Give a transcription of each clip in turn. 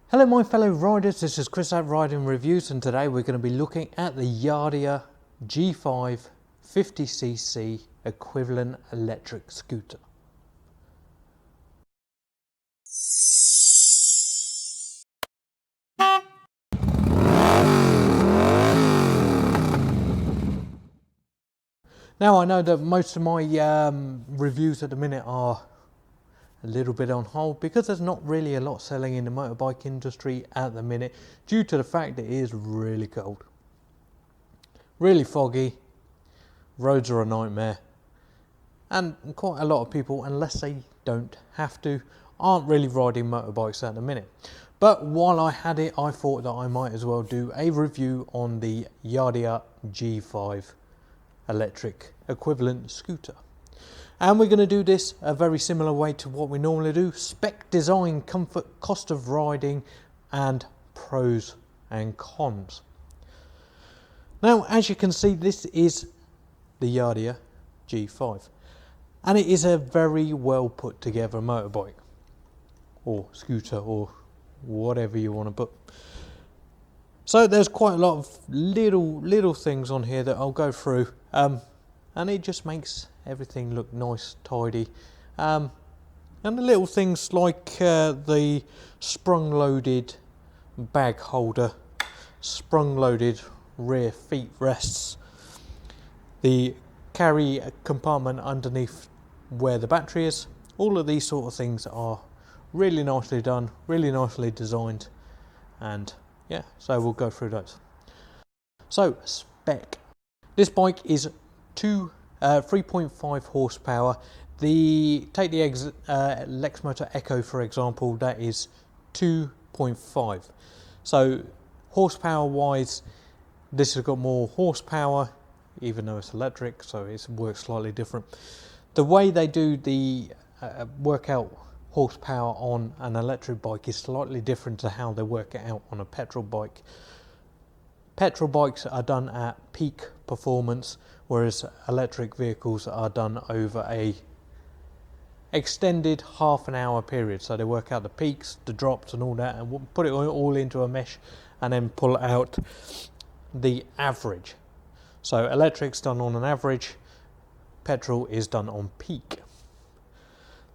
Hello my fellow riders, this is Chris at Riding Reviews, and today we're going to be looking at the Yadea G5 50cc equivalent electric scooter. Now I know that most of my reviews at the minute are a little bit on hold because there's not really a lot selling in the motorbike industry at the minute due to the fact that it is really cold, really foggy, roads are a nightmare, and quite a lot of people, unless they don't have to, aren't really riding motorbikes at the minute. But while I had it, I thought that I might as well do a review on the Yadea G5 electric equivalent scooter. And we're going to do this a very similar way to what we normally do: spec, design, comfort, cost of riding, and pros and cons. Now, as you can see, this is the Yadea G5, and it is a very well put together motorbike or scooter or whatever you want to put. So there's quite a lot of little things on here that I'll go through, and it just makes everything look nice, tidy, and the little things like the sprung loaded bag holder, sprung loaded rear feet rests, the carry compartment underneath where the battery is. All of these sort of things are really nicely done, really nicely designed, and yeah, so we'll go through those. So spec, this bike is 3.5 horsepower. Take the lexmoto Echo for example, that is 2.5. So horsepower wise, this has got more horsepower, even though it's electric, so it works slightly different. The way they do the work out horsepower on an electric bike is slightly different to how they work it out on a petrol bike. Petrol bikes are done at peak performance, whereas electric vehicles are done over a extended half an hour period. So they work out the peaks, the drops and all that, and put it all into a mesh and then pull out the average. So electric's done on an average, petrol is done on peak.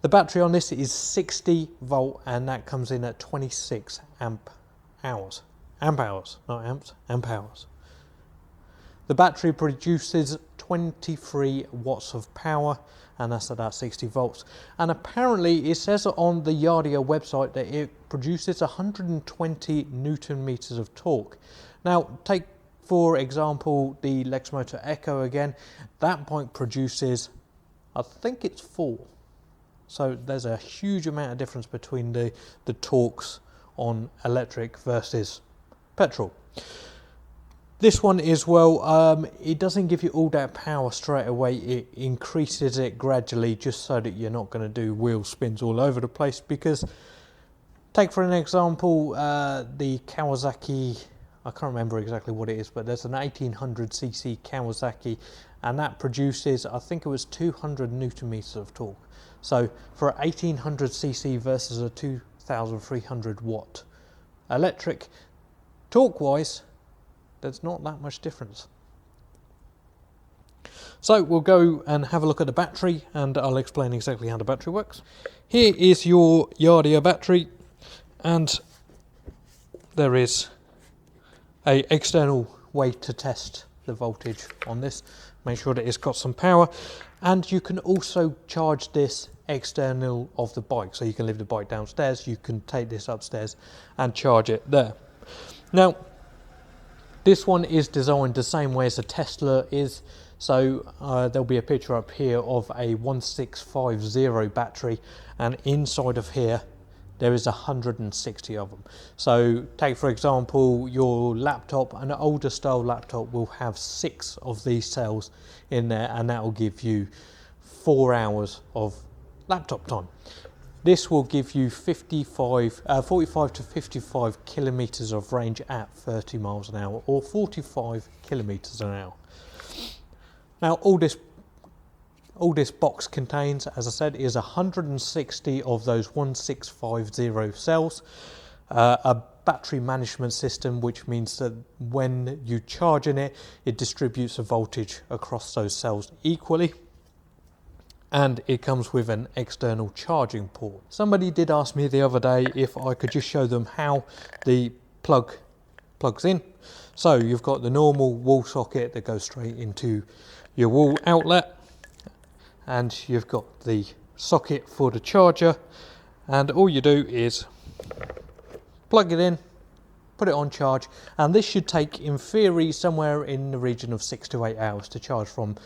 The battery on this is 60 volt, and that comes in at 26 amp hours. Amp hours, not amps, amp hours. The battery produces 23 watts of power, and that's about 60 volts. And apparently it says on the Yadea website that it produces 120 Newton meters of torque. Now, take for example the lexmoto Echo again. That bike produces, I think it's 4. So there's a huge amount of difference between the torques on electric versus petrol. This one is, well, it doesn't give you all that power straight away. It increases it gradually just so that you're not going to do wheel spins all over the place. Because take for an example the Kawasaki, I can't remember exactly what it is, but there's an 1800cc Kawasaki, and that produces, I think it was 200 Newton meters of torque. So for an 1800cc versus a 2300 watt electric, torque wise, there's not that much difference. So we'll go and have a look at the battery, and I'll explain exactly how the battery works. Here is your Yadea battery, and there is an external way to test the voltage on this. Make sure that it's got some power, and you can also charge this external of the bike. So you can leave the bike downstairs, you can take this upstairs and charge it there. Now, this one is designed the same way as a Tesla is. So there'll be a picture up here of a 1650 battery, and inside of here there is 160 of them. So take for example your laptop, an older style laptop will have 6 of these cells in there, and that will give you 4 hours of laptop time. This will give you 45 to 55 kilometers of range at 30 miles an hour, or 45 kilometers an hour. Now all this box contains, as I said, is 160 of those 1650 cells. a battery management system, which means that when you charge in it, it distributes the voltage across those cells equally. And it comes with an external charging port. Somebody did ask me the other day if I could just show them how the plug plugs in. So you've got the normal wall socket that goes straight into your wall outlet, and you've got the socket for the charger, and all you do is plug it in, put it on charge, and this should take, in theory, somewhere in the region of 6 to 8 hours to charge from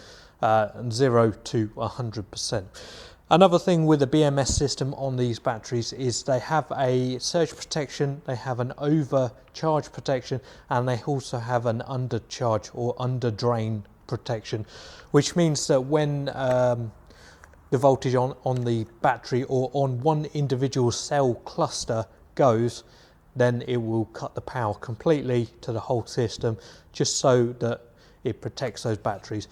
0 to 100%. Another thing with the BMS system on these batteries is they have a surge protection, they have an overcharge protection, and they also have an undercharge or under drain protection, which means that when the voltage on the battery or on one individual cell cluster goes, then it will cut the power completely to the whole system, just so that it protects those batteries.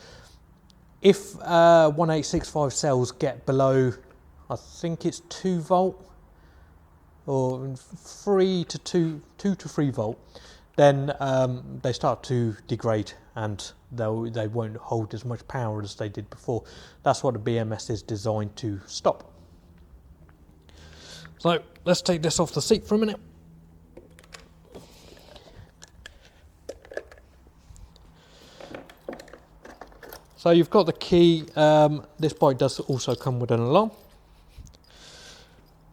If 1865 cells get below, I think it's 2 volt or 2 to 3 volt, then they start to degrade and they won't hold as much power as they did before. That's what the BMS is designed to stop. So let's take this off the seat for a minute. So you've got the key. This bike does also come with an alarm.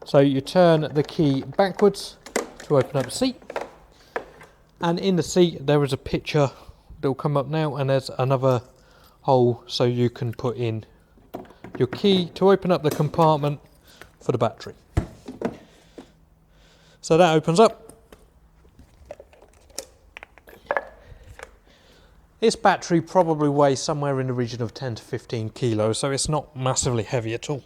So you turn the key backwards to open up the seat, and in the seat there is a picture that will come up now, and there's another hole so you can put in your key to open up the compartment for the battery. So that opens up. This battery probably weighs somewhere in the region of 10 to 15 kilos, so it's not massively heavy at all.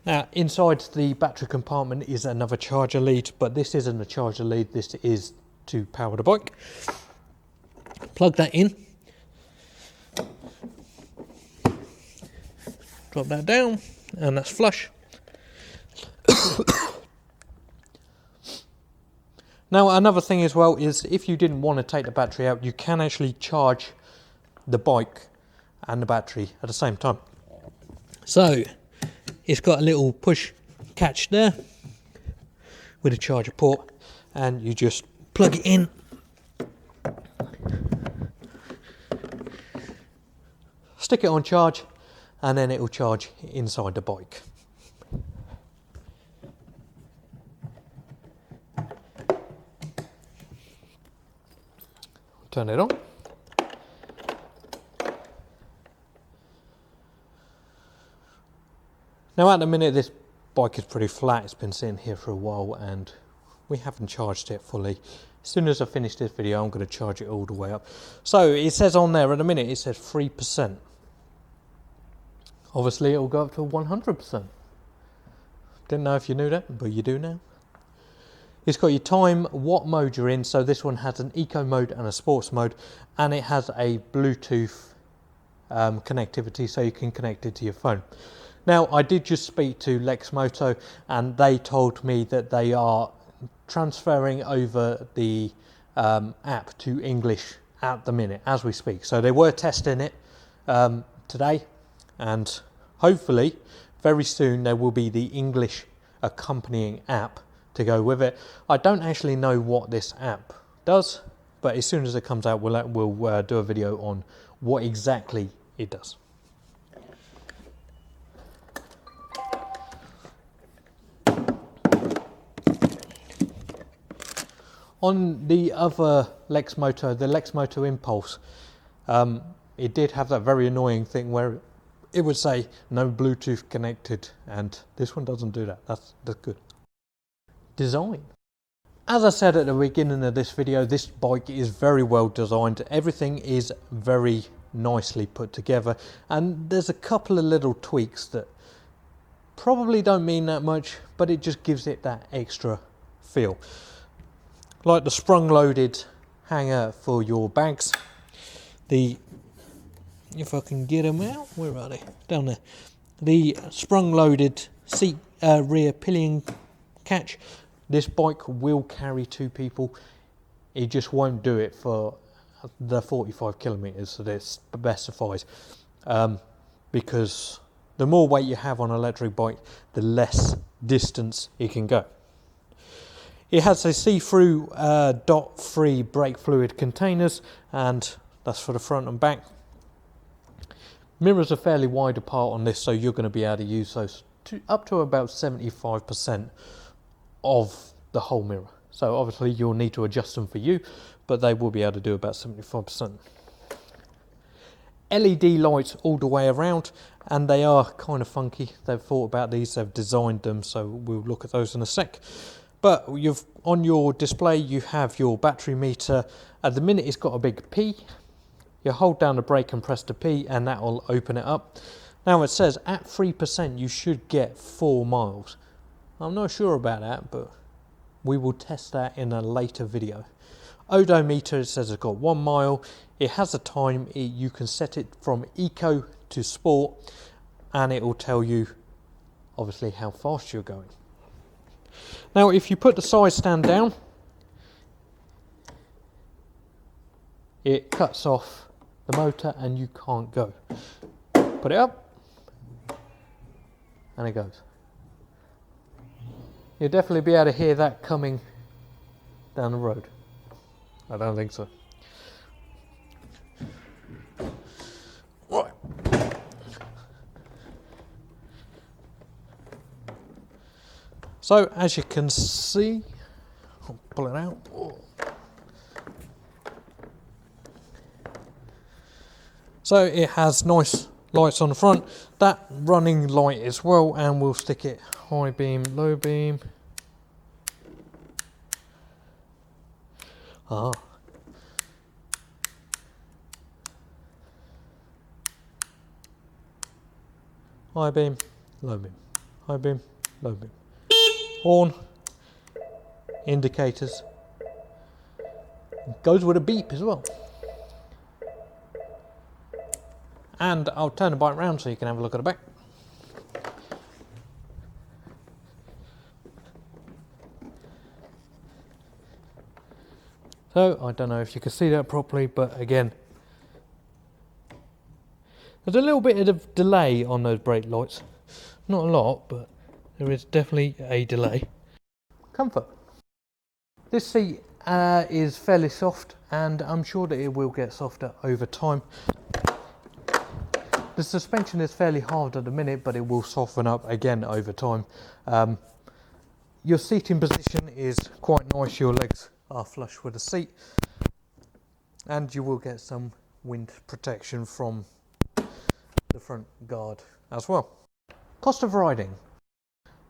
Now, inside the battery compartment is another charger lead, but this isn't a charger lead, this is to power the bike. Plug that in. Drop that down, and that's flush. Now, another thing as well is if you didn't want to take the battery out, you can actually charge the bike and the battery at the same time. So it's got a little push catch there with a charger port, and you just plug it in, stick it on charge, and then it will charge inside the bike. Turn it on. Now, at the minute this bike is pretty flat. It's been sitting here for a while and we haven't charged it fully. As soon as I finish this video, I'm going to charge it all the way up. So it says on there at the minute, it says 3%. Obviously it will go up to 100%. Didn't know if you knew that, but you do now. It's got your time, what mode you're in. So this one has an eco mode and a sports mode, and it has a Bluetooth connectivity, so you can connect it to your phone. Now, I did just speak to Lexmoto, and they told me that they are transferring over the app to English at the minute as we speak. So they were testing it today, and hopefully very soon there will be the English accompanying app to go with it. I don't actually know what this app does, but as soon as it comes out, we'll do a video on what exactly it does. On the other Lexmoto, the Lexmoto Impulse, it did have that very annoying thing where it would say no Bluetooth connected, and this one doesn't do that. That's good. Design. As I said at the beginning of this video, this bike is very well designed. Everything is very nicely put together, and there's a couple of little tweaks that probably don't mean that much, but it just gives it that extra feel. Like the sprung loaded hanger for your bags, the if I can get them out, where are they? Down there. The sprung loaded seat rear pillion catch. This bike will carry 2 people. It just won't do it for the 45 kilometers that it specifies, because the more weight you have on an electric bike, the less distance it can go. It has a see-through dot-free brake fluid containers, and that's for the front and back. Mirrors are fairly wide apart on this, so you're going to be able to use those up to about 75% of the whole mirror. So obviously you'll need to adjust them for you, but they will be able to do about 75%. LED lights all the way around, and they are kind of funky. They've thought about these, they've designed them, so we'll look at those in a sec. But on your display you have your battery meter. At the minute it's got a big P. You hold down the brake and press the P and that will open it up. Now it says at 3% you should get 4 miles. I'm not sure about that, but we will test that in a later video. Odometer, it says it's got 1 mile. It has a time. You can set it from eco to sport, and it will tell you obviously how fast you're going. Now if you put the side stand down, it cuts off the motor and you can't go. Put it up and it goes. You'll definitely be able to hear that coming down the road. I don't think so. Right. So as you can see, I'll pull it out. So it has nice lights on the front, that running light as well, and we'll stick it high beam, low beam. High beam, low beam, high beam, low beam. Horn, indicators, goes with a beep as well. And I'll turn the bike around so you can have a look at the back. So I don't know if you can see that properly, but again, there's a little bit of delay on those brake lights. Not a lot, but there is definitely a delay. Comfort. This seat is fairly soft, and I'm sure that it will get softer over time. The suspension is fairly hard at the minute, but it will soften up again over time. Your seating position is quite nice. Your legs are flush with the seat, and you will get some wind protection from the front guard as well. Cost of riding.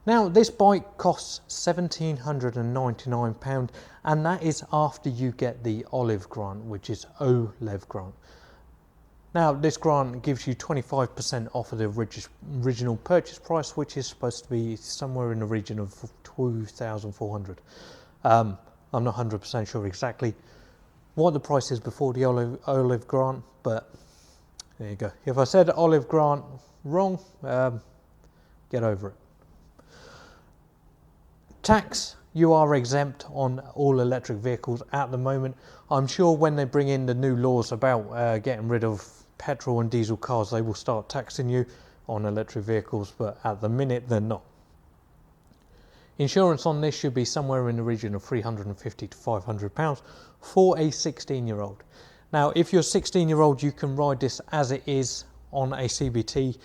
Now this bike costs £1,799, and that is after you get the Olive grant, which is OLEV grant. Now this grant gives you 25% off of the original purchase price, which is supposed to be somewhere in the region of 2,400. I'm not 100% sure exactly what the price is before the Olive grant, but there you go. If I said Olive grant wrong, get over it. Tax, you are exempt on all electric vehicles at the moment. I'm sure when they bring in the new laws about getting rid of petrol and diesel cars, they will start taxing you on electric vehicles, but at the minute they're not. Insurance on this should be somewhere in the region of £350 to £500 for a 16-year-old. Now if you're a 16-year-old, you can ride this as it is on a CBT.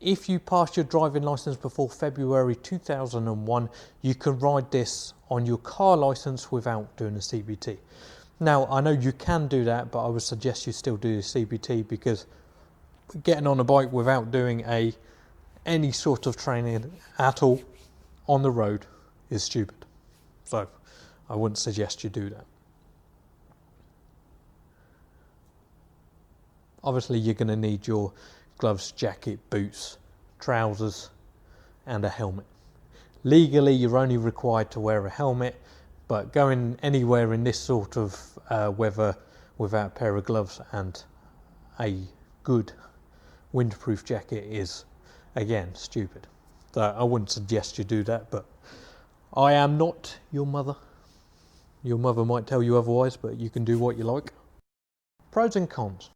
If you pass your driving licence before February 2001, you can ride this on your car licence without doing a CBT. Now, I know you can do that, but I would suggest you still do the CBT, because getting on a bike without doing any sort of training at all on the road is stupid. So I wouldn't suggest you do that. Obviously, you're going to need your gloves, jacket, boots, trousers, and a helmet. Legally, you're only required to wear a helmet, but going anywhere in this sort of weather without a pair of gloves and a good windproof jacket is, again, stupid. So I wouldn't suggest you do that, but I am not your mother. Your mother might tell you otherwise, but you can do what you like. Pros and cons.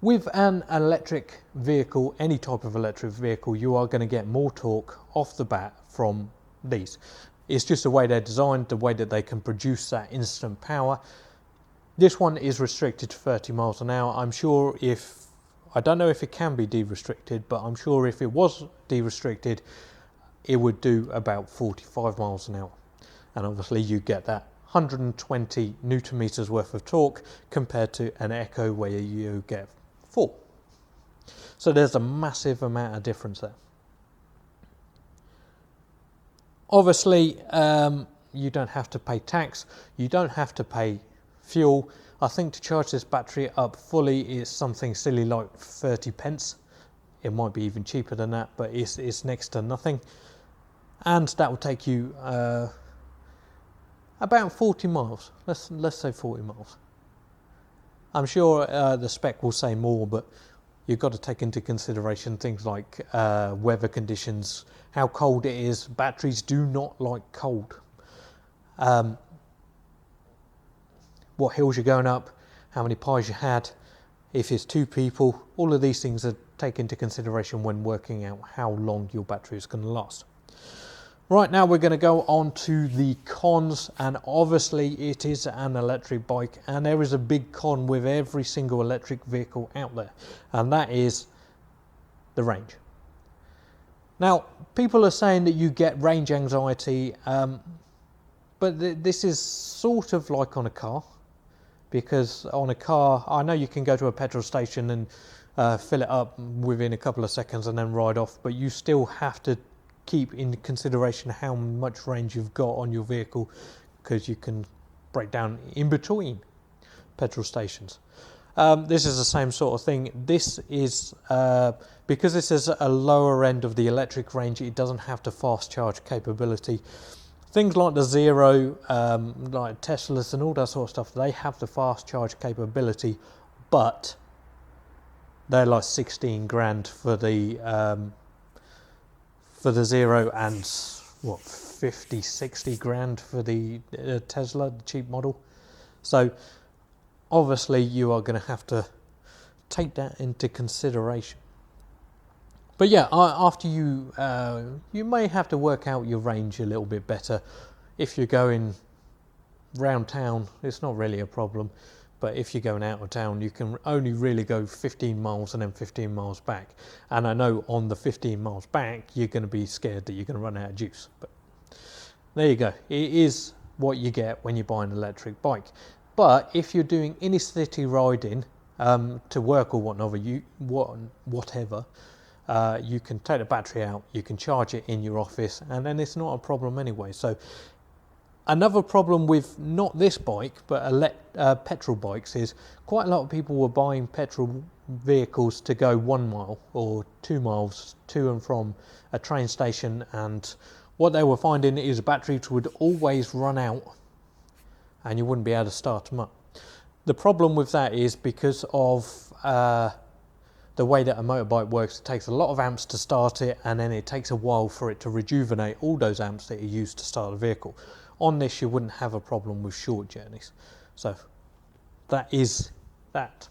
With an electric vehicle, any type of electric vehicle, you are going to get more torque off the bat from these. It's just the way they're designed, the way that they can produce that instant power. This one is restricted to 30 miles an hour. I'm sure I don't know if it can be de-restricted, but I'm sure if it was de-restricted, it would do about 45 miles an hour. And obviously you get that 120 newton meters worth of torque compared to an Echo where you get 4. So there's a massive amount of difference there. Obviously, you don't have to pay tax, you don't have to pay fuel. I think to charge this battery up fully is something silly like 30 pence. It might be even cheaper than that, but it's next to nothing. And that will take you about 40 miles. Let's say 40 miles. I'm sure the spec will say more, but you've got to take into consideration things like weather conditions, how cold it is. Batteries do not like cold. What hills you're going up, how many pies you had, if it's 2 people, all of these things are taken into consideration when working out how long your battery is going to last. Right, now we're going to go on to the cons, and obviously it is an electric bike, and there is a big con with every single electric vehicle out there, and that is the range. Now, people are saying that you get range anxiety, but this is sort of like on a car, because on a car, I know you can go to a petrol station and fill it up within a couple of seconds and then ride off, but you still have to keep in consideration how much range you've got on your vehicle, because you can break down in between petrol stations. This is the same sort of thing. This is because this is a lower end of the electric range, it doesn't have the fast charge capability. Things like the Zero, like Teslas and all that sort of stuff, they have the fast charge capability, but they're like 16 grand for the Zero, and what, 50, 60 grand for the Tesla, the cheap model. So obviously you are going to have to take that into consideration. But yeah, after you may have to work out your range a little bit better. If you're going round town, it's not really a problem. But if you're going out of town, you can only really go 15 miles and then 15 miles back. And I know on the 15 miles back, you're going to be scared that you're going to run out of juice. But there you go. It is what you get when you buy an electric bike. But if you're doing inner city riding to work or whatever, you can take the battery out, you can charge it in your office, and then it's not a problem anyway. So another problem with not this bike, but petrol bikes, is quite a lot of people were buying petrol vehicles to go 1 mile or 2 miles to and from a train station, and what they were finding is batteries would always run out and you wouldn't be able to start them up. The problem with that is because of the way that a motorbike works, it takes a lot of amps to start it, and then it takes a while for it to rejuvenate all those amps that you use to start the vehicle. On this, you wouldn't have a problem with short journeys. So that is that.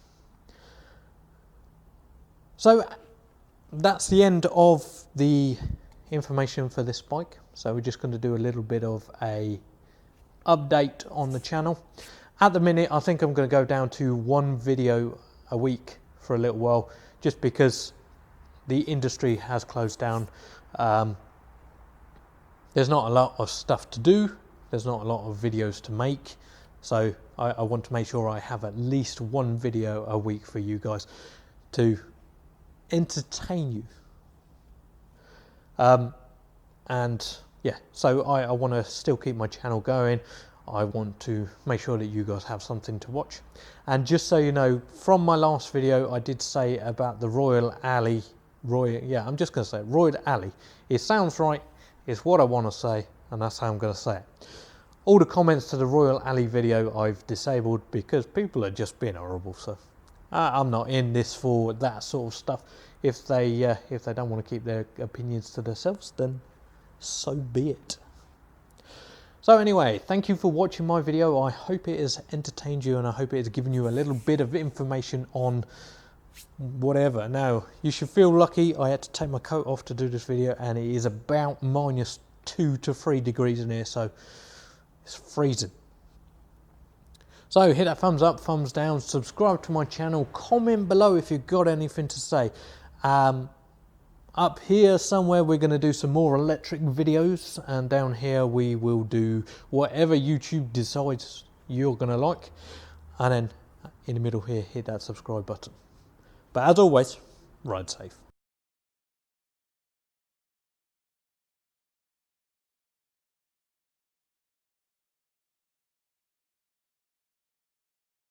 So that's the end of the information for this bike. So we're just going to do a little bit of a update on the channel. At the minute, I think I'm going to go down to 1 video a week for a little while, just because the industry has closed down. There's not a lot of stuff to do. There's not a lot of videos to make. So I want to make sure I have at least 1 video a week for you guys to entertain you. And yeah, so I want to still keep my channel going. I want to make sure that you guys have something to watch. And just so you know, from my last video, I did say about the Royal Alley. I'm just going to say it, Royal Alley. It sounds right. It's what I want to say, and that's how I'm going to say it. All the comments to the Royal Alley video I've disabled because people are just being horrible. So I'm not in this for that sort of stuff. If they don't want to keep their opinions to themselves, then so be it. So anyway, thank you for watching my video. I hope it has entertained you, and I hope it has given you a little bit of information on whatever. Now, you should feel lucky. I had to take my coat off to do this video, and it is about -2 to 3 degrees in here, so it's freezing. So hit that thumbs up, thumbs down, subscribe to my channel, comment below if you've got anything to say. Up here somewhere we're going to do some more electric videos, and down here we will do whatever YouTube decides you're going to like, and then in the middle here hit that subscribe button. But as always, ride safe.